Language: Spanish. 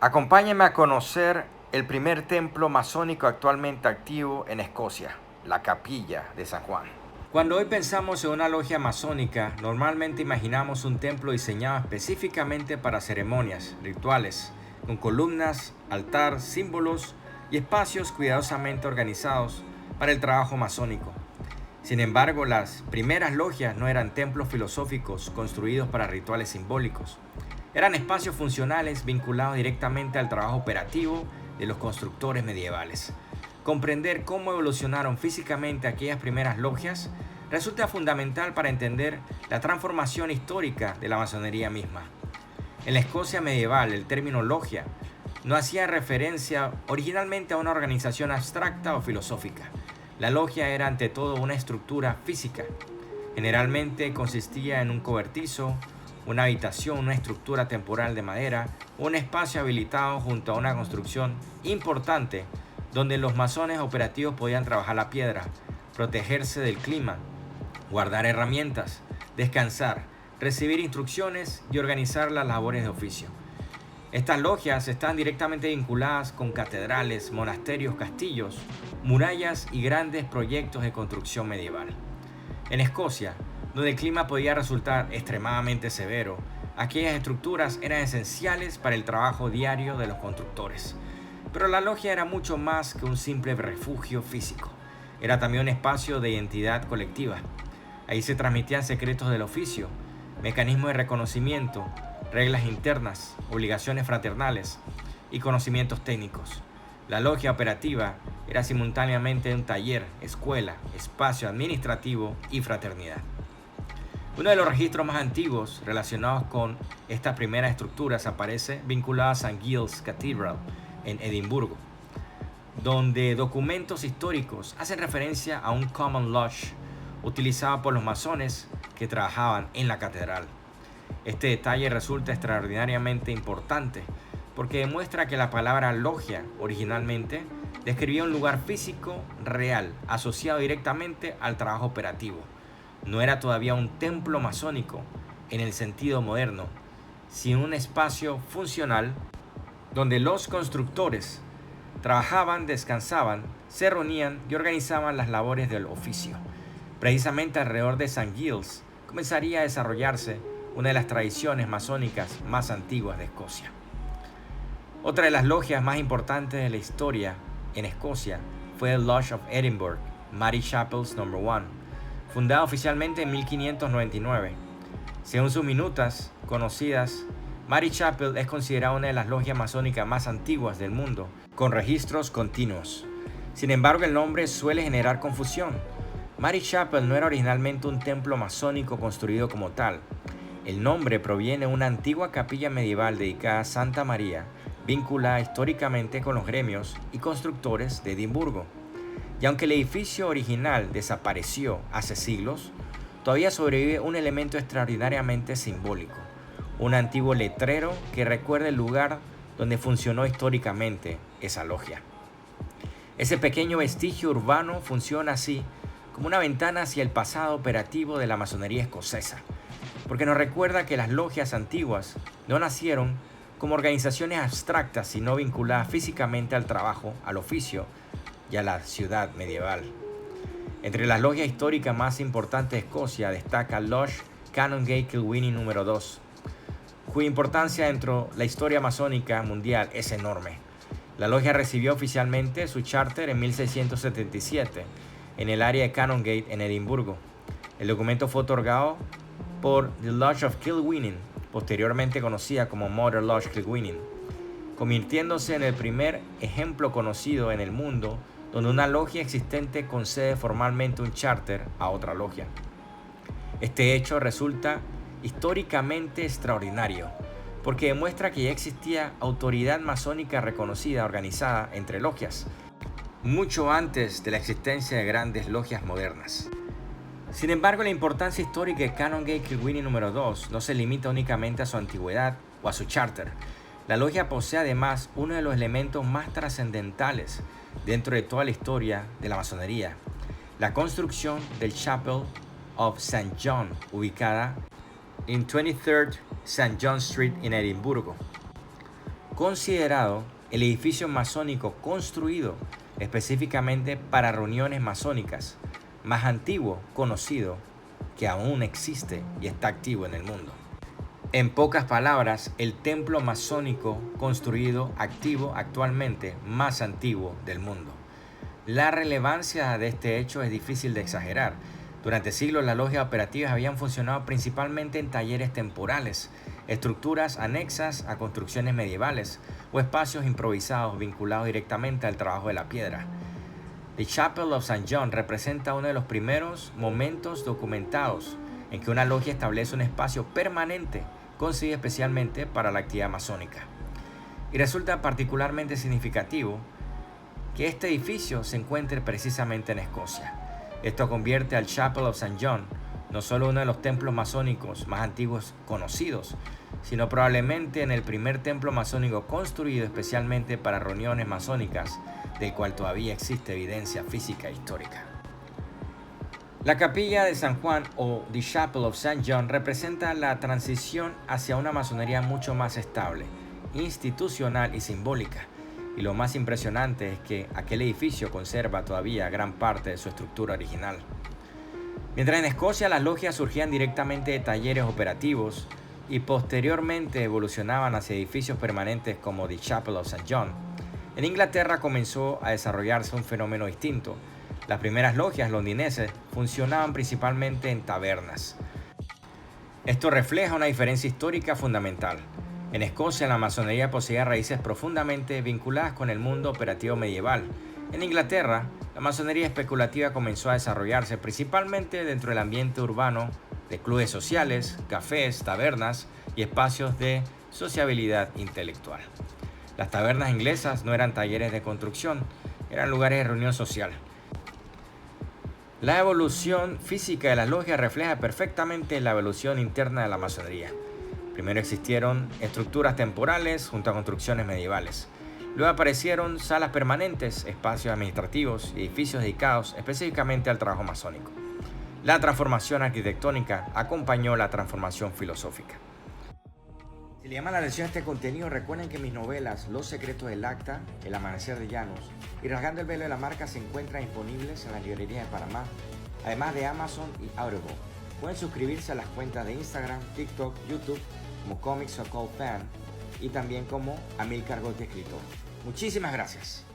Acompáñenme a conocer el primer templo masónico actualmente activo en Escocia, la Capilla de San Juan. Cuando hoy pensamos en una logia masónica, normalmente imaginamos un templo diseñado específicamente para ceremonias, rituales, con columnas, altar, símbolos y espacios cuidadosamente organizados para el trabajo masónico. Sin embargo, las primeras logias no eran templos filosóficos construidos para rituales simbólicos. Eran espacios funcionales vinculados directamente al trabajo operativo de los constructores medievales. Comprender cómo evolucionaron físicamente aquellas primeras logias resulta fundamental para entender la transformación histórica de la masonería misma. En la Escocia medieval, el término logia no hacía referencia originalmente a una organización abstracta o filosófica. La logia era ante todo una estructura física. Generalmente consistía en un cobertizo, una habitación, una estructura temporal de madera, un espacio habilitado junto a una construcción importante donde los masones operativos podían trabajar la piedra, protegerse del clima, guardar herramientas, descansar, recibir instrucciones y organizar las labores de oficio. Estas logias están directamente vinculadas con catedrales, monasterios, castillos, murallas y grandes proyectos de construcción medieval. En Escocia, donde el clima podía resultar extremadamente severo, aquellas estructuras eran esenciales para el trabajo diario de los constructores. Pero la logia era mucho más que un simple refugio físico. Era también un espacio de identidad colectiva. Ahí se transmitían secretos del oficio, mecanismos de reconocimiento, reglas internas, obligaciones fraternales y conocimientos técnicos. La logia operativa era simultáneamente un taller, escuela, espacio administrativo y fraternidad. Uno de los registros más antiguos relacionados con estas primeras estructuras aparece vinculado a St. Giles Cathedral en Edimburgo, donde documentos históricos hacen referencia a un common lodge utilizado por los masones que trabajaban en la catedral. Este detalle resulta extraordinariamente importante porque demuestra que la palabra logia originalmente describía un lugar físico real asociado directamente al trabajo operativo. No era todavía un templo masónico en el sentido moderno, sino un espacio funcional donde los constructores trabajaban, descansaban, se reunían y organizaban las labores del oficio. Precisamente alrededor de St. Giles comenzaría a desarrollarse una de las tradiciones masónicas más antiguas de Escocia. Otra de las logias más importantes de la historia en Escocia fue el Lodge of Edinburgh, Mary Chapels No. 1, fundada oficialmente en 1599. Según sus minutas conocidas, Mary Chapel es considerada una de las logias masónicas más antiguas del mundo, con registros continuos. Sin embargo, el nombre suele generar confusión. Mary Chapel no era originalmente un templo masónico construido como tal. El nombre proviene de una antigua capilla medieval dedicada a Santa María, vinculada históricamente con los gremios y constructores de Edimburgo. Y aunque el edificio original desapareció hace siglos, todavía sobrevive un elemento extraordinariamente simbólico, un antiguo letrero que recuerda el lugar donde funcionó históricamente esa logia. Ese pequeño vestigio urbano funciona así como una ventana hacia el pasado operativo de la masonería escocesa, porque nos recuerda que las logias antiguas no nacieron como organizaciones abstractas, sino vinculadas físicamente al trabajo, al oficio y a la ciudad medieval. Entre las logias históricas más importantes de Escocia destaca el Lodge Canongate Kilwinning número 2, cuya importancia dentro de la historia masónica mundial es enorme. La logia recibió oficialmente su charter en 1677 en el área de Canongate en Edimburgo. El documento fue otorgado por The Lodge of Kilwinning, posteriormente conocida como Mother Lodge Kilwinning, convirtiéndose en el primer ejemplo conocido en el mundo donde una logia existente concede formalmente un charter a otra logia. Este hecho resulta históricamente extraordinario, porque demuestra que ya existía autoridad masónica reconocida organizada entre logias, mucho antes de la existencia de grandes logias modernas. Sin embargo, la importancia histórica de Canongate Kilwinning número 2 no se limita únicamente a su antigüedad o a su charter. La logia posee además uno de los elementos más trascendentales dentro de toda la historia de la masonería, la construcción del Chapel of St. John, ubicada en 23rd St. John Street en Edimburgo. Considerado el edificio masónico construido específicamente para reuniones masónicas más antiguo conocido que aún existe y está activo en el mundo. En pocas palabras, el templo masónico construido activo actualmente más antiguo del mundo. La relevancia de este hecho es difícil de exagerar. Durante siglos las logias operativas habían funcionado principalmente en talleres temporales, estructuras anexas a construcciones medievales o espacios improvisados vinculados directamente al trabajo de la piedra. The Chapel of St. John representa uno de los primeros momentos documentados en que una logia establece un espacio permanente concebido especialmente para la actividad masónica. Y resulta particularmente significativo que este edificio se encuentre precisamente en Escocia. Esto convierte al Chapel of St. John no solo uno de los templos masónicos más antiguos conocidos, sino probablemente en el primer templo masónico construido especialmente para reuniones masónicas, del cual todavía existe evidencia física e histórica. La capilla de San Juan o The Chapel of St. John representa la transición hacia una masonería mucho más estable, institucional y simbólica. Y lo más impresionante es que aquel edificio conserva todavía gran parte de su estructura original. Mientras en Escocia las logias surgían directamente de talleres operativos y posteriormente evolucionaban hacia edificios permanentes como The Chapel of St. John, en Inglaterra comenzó a desarrollarse un fenómeno distinto. Las primeras logias londinenses funcionaban principalmente en tabernas. Esto refleja una diferencia histórica fundamental. En Escocia la masonería poseía raíces profundamente vinculadas con el mundo operativo medieval. En Inglaterra, la masonería especulativa comenzó a desarrollarse principalmente dentro del ambiente urbano de clubes sociales, cafés, tabernas y espacios de sociabilidad intelectual. Las tabernas inglesas no eran talleres de construcción, eran lugares de reunión social. La evolución física de las logias refleja perfectamente la evolución interna de la masonería. Primero existieron estructuras temporales junto a construcciones medievales. Luego aparecieron salas permanentes, espacios administrativos y edificios dedicados específicamente al trabajo masónico. La transformación arquitectónica acompañó la transformación filosófica. Si le llama la atención este contenido, recuerden que mis novelas Los secretos del Acta, El amanecer de Llanos y Rasgando el velo de la marca se encuentran disponibles en las librerías de Panamá, además de Amazon y Audible. Pueden suscribirse a las cuentas de Instagram, TikTok, YouTube como Comics So Called Fan y también como Amilcar Gotti Escritor. Muchísimas gracias.